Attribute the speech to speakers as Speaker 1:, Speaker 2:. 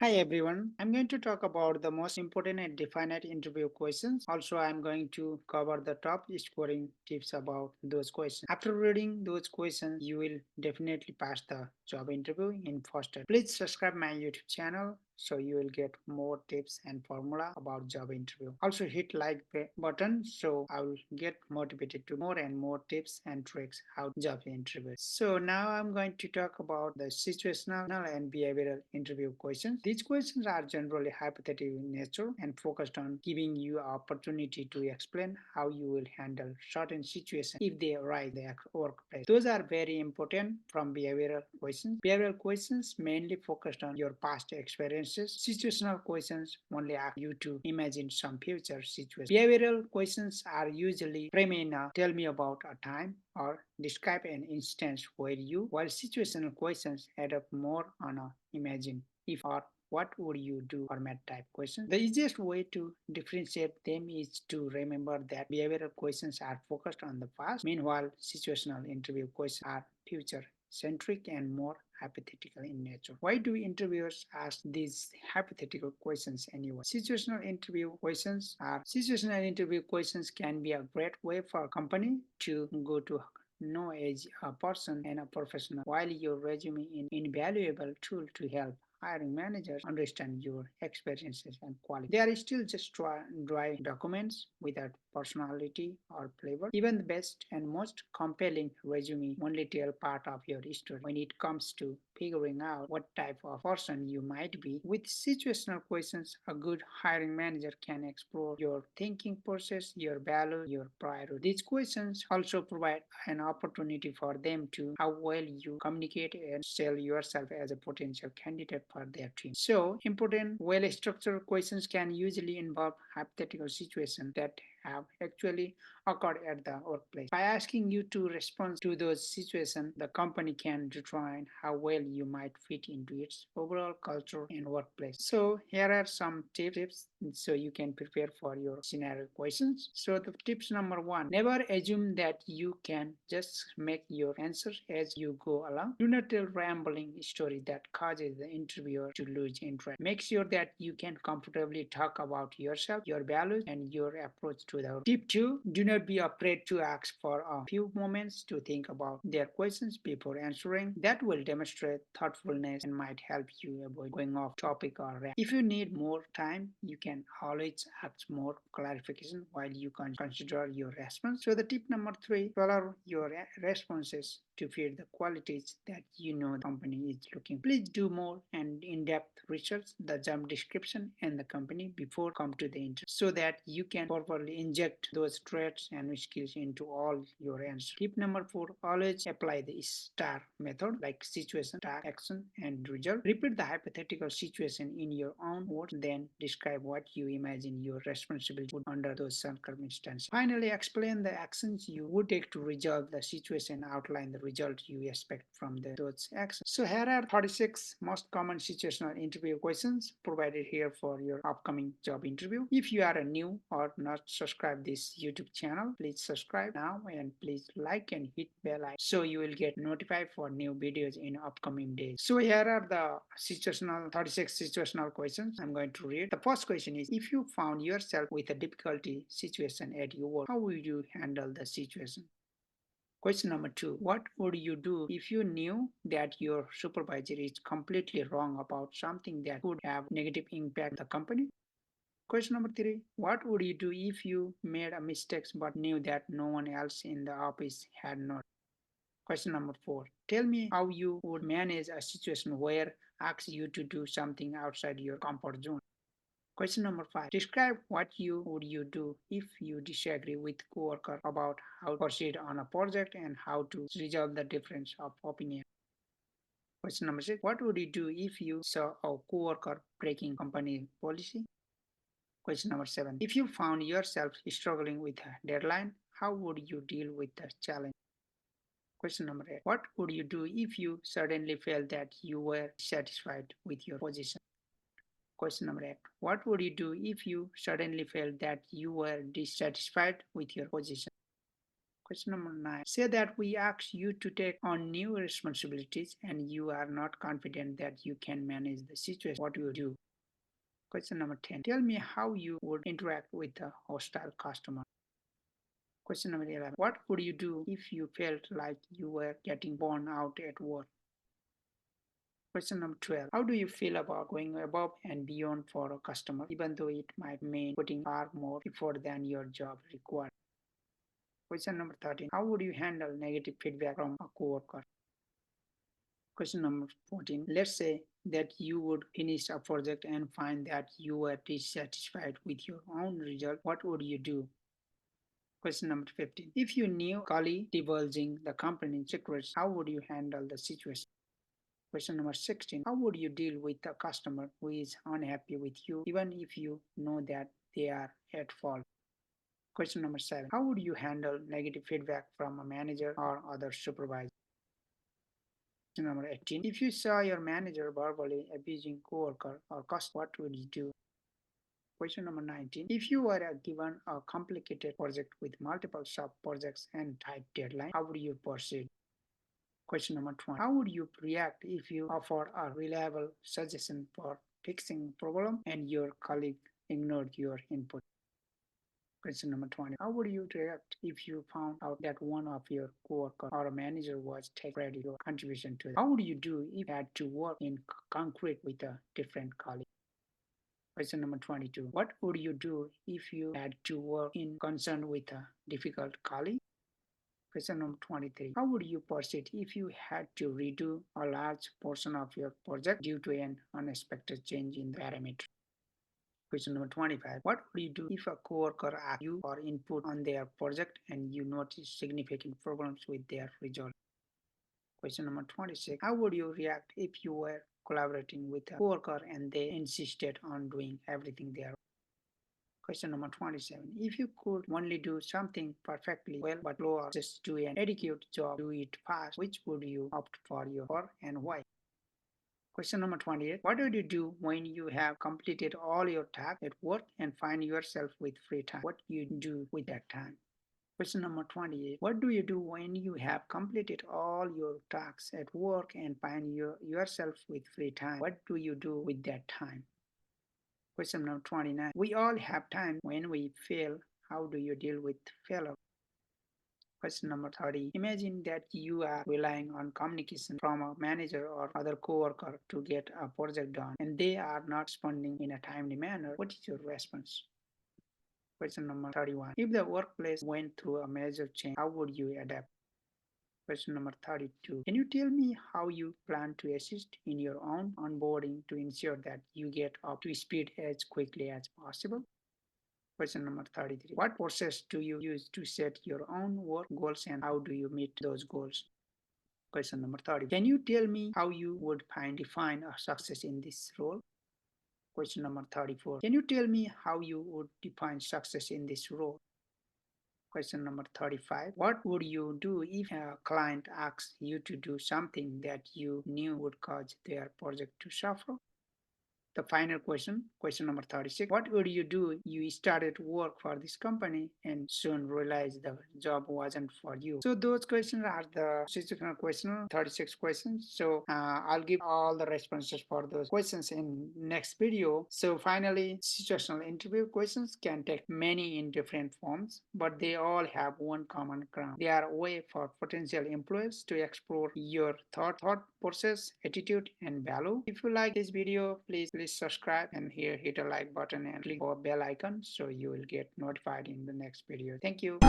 Speaker 1: Hi everyone. I'm going to talk about the most important and definite interview questions. Also, I'm going to cover the top scoring tips about those questions. After reading those questions, you will definitely pass the job interview in faster. Please subscribe my YouTube channel so you will get more tips and formula about job interview. Also hit like button so I will get motivated to more and more tips and tricks how job interview. So now I'm going to talk about the situational and behavioral interview questions. These questions are generally hypothetical in nature and focused on giving you an opportunity to explain how you will handle certain situations if they arise in the workplace. Those are very important from behavioral questions. Behavioral questions mainly focused on your past experiences. Situational questions only ask you to imagine some future situation. Behavioral questions are usually framed in tell me about a time or describe an instance where you, while situational questions add up more on a imagine if or what would you do format type questions. The easiest way to differentiate them is to remember that behavioral questions are focused on the past, meanwhile situational interview questions are future centric and more hypothetical in nature. Why do interviewers ask these hypothetical questions anyway? Situational interview questions can be a great way for a company to go to know as a person and a professional, while your resume is an invaluable tool to help hiring managers understand your experiences and quality. They are still just dry documents without personality or flavor. Even the best and most compelling resume only tell part of your story. When it comes to figuring out what type of person you might be, with situational questions, a good hiring manager can explore your thinking process, your values, your priorities. These questions also provide an opportunity for them to how well you communicate and sell yourself as a potential candidate for their team. So, important, well structured questions can usually involve hypothetical situations that have actually occurred at the workplace. By asking you to respond to those situations, the company can determine how well you might fit into its overall culture and workplace. So, here are some tips so you can prepare for your scenario questions. So, the tips number one, never assume that you can just make your answers as you go along. Do not tell rambling story that causes the interviewer to lose interest. Make sure that you can comfortably talk about yourself, your values, and your approach to the tip two, do not be afraid to ask for a few moments to think about their questions before answering. That will demonstrate thoughtfulness and might help you avoid going off topic or rant. If you need more time, you can always ask more clarification while you can consider your response. So the tip number three, tailor your responses to fit the qualities that you know the company is looking for. Please do more and in-depth research the job description and the company before come to the interview so that you can properly inject those traits and skills into all your answers. Tip number four, always apply the STAR method like situation, task, action, and result. Repeat the hypothetical situation in your own words, then describe what you imagine your responsibility would under those circumstances. Finally, explain the actions you would take to resolve the situation, outline the result you expect from those actions. So here are 36 most common situational interview questions provided here for your upcoming job interview. If you are a new or not subscribed this YouTube channel, please subscribe now and please like and hit bell icon so you will get notified for new videos in upcoming days. So here are the 36 situational questions I'm going to read. The first question is, if you found yourself with a difficulty situation at your work, how would you handle the situation? Question number two, what would you do if you knew that your supervisor is completely wrong about something that could have negative impact on the company? Question number three, what would you do if you made a mistake but knew that no one else in the office had not? Question number four, tell me how you would manage a situation where asks you to do something outside your comfort zone. Question number five, describe what you do if you disagree with coworker about how to proceed on a project and how to resolve the difference of opinion. Question number six, what would you do if you saw a coworker breaking company policy? Question number seven, if you found yourself struggling with a deadline, how would you deal with the challenge? Question number eight, what would you do if you suddenly felt that you were satisfied with your position? Question number eight, what would you do if you suddenly felt that you were dissatisfied with your position? Question number 9. Say that we ask you to take on new responsibilities and you are not confident that you can manage the situation. What do you do? Question number 10. Tell me how you would interact with a hostile customer. Question number 11. What would you do if you felt like you were getting burned out at work? Question number 12. How do you feel about going above and beyond for a customer, even though it might mean putting far more effort than your job requires? Question number 13. How would you handle negative feedback from a coworker? Question number 14. Let's say that you would finish a project and find that you were dissatisfied with your own result. What would you do? Question number 15. If you knew a colleague divulging the company's secrets, how would you handle the situation? Question number 16. How would you deal with a customer who is unhappy with you, even if you know that they are at fault? Question number 7. How would you handle negative feedback from a manager or other supervisor? Question number 18. If you saw your manager verbally abusing coworker or customer, what would you do? Question number 19. If you were given a complicated project with multiple sub-projects and tight deadline, how would you proceed? Question number 20. How would you react if you offered a reliable suggestion for fixing problem and your colleague ignored your input? Question number 20. How would you react if you found out that one of your coworker or a manager was taking credit your contribution to it? How would you do if you had to work in concrete with a different colleague? Question number 22. What would you do if you had to work in concern with a difficult colleague? Question number 23. How would you proceed if you had to redo a large portion of your project due to an unexpected change in the parameter? Question number 25. What would you do if a coworker asks you for input on their project and you notice significant problems with their result? Question number 26. How would you react if you were collaborating with a coworker and they insisted on doing everything there? Question number 27. If you could only do something perfectly well but slow or just do an adequate job, do it fast, which would you opt for and why? Question number 28. What would you do when you have completed all your tasks at work and find yourself with free time? What do you do with that time? Question number 28. What do you do when you have completed all your tasks at work and find yourself with free time? What do you do with that time? Question number 29. We all have times when we fail. How do you deal with failure? Question number 30. Imagine that you are relying on communication from a manager or other coworker to get a project done and they are not responding in a timely manner. What is your response? Question number 31. If the workplace went through a major change, how would you adapt? Question number 32. Can you tell me how you plan to assist in your own onboarding to ensure that you get up to speed as quickly as possible? Question number 33. What process do you use to set your own work goals and how do you meet those goals? Question number 30. Can you tell me how you would define a success in this role? Question number 34. Can you tell me how you would define success in this role? Question number 35. What would you do if a client asks you to do something that you knew would cause their project to suffer? The final question, question number 36. What would you do if you started work for this company and soon realized the job wasn't for you? So those questions are the situational question, 36 questions. So I'll give all the responses for those questions in next video. So finally, situational interview questions can take many in different forms, but they all have one common ground. They are a way for potential employers to explore your thought process, attitude, and value. If you like this video, please subscribe and here hit a like button and click the bell icon so you will get notified in the next video. Thank you.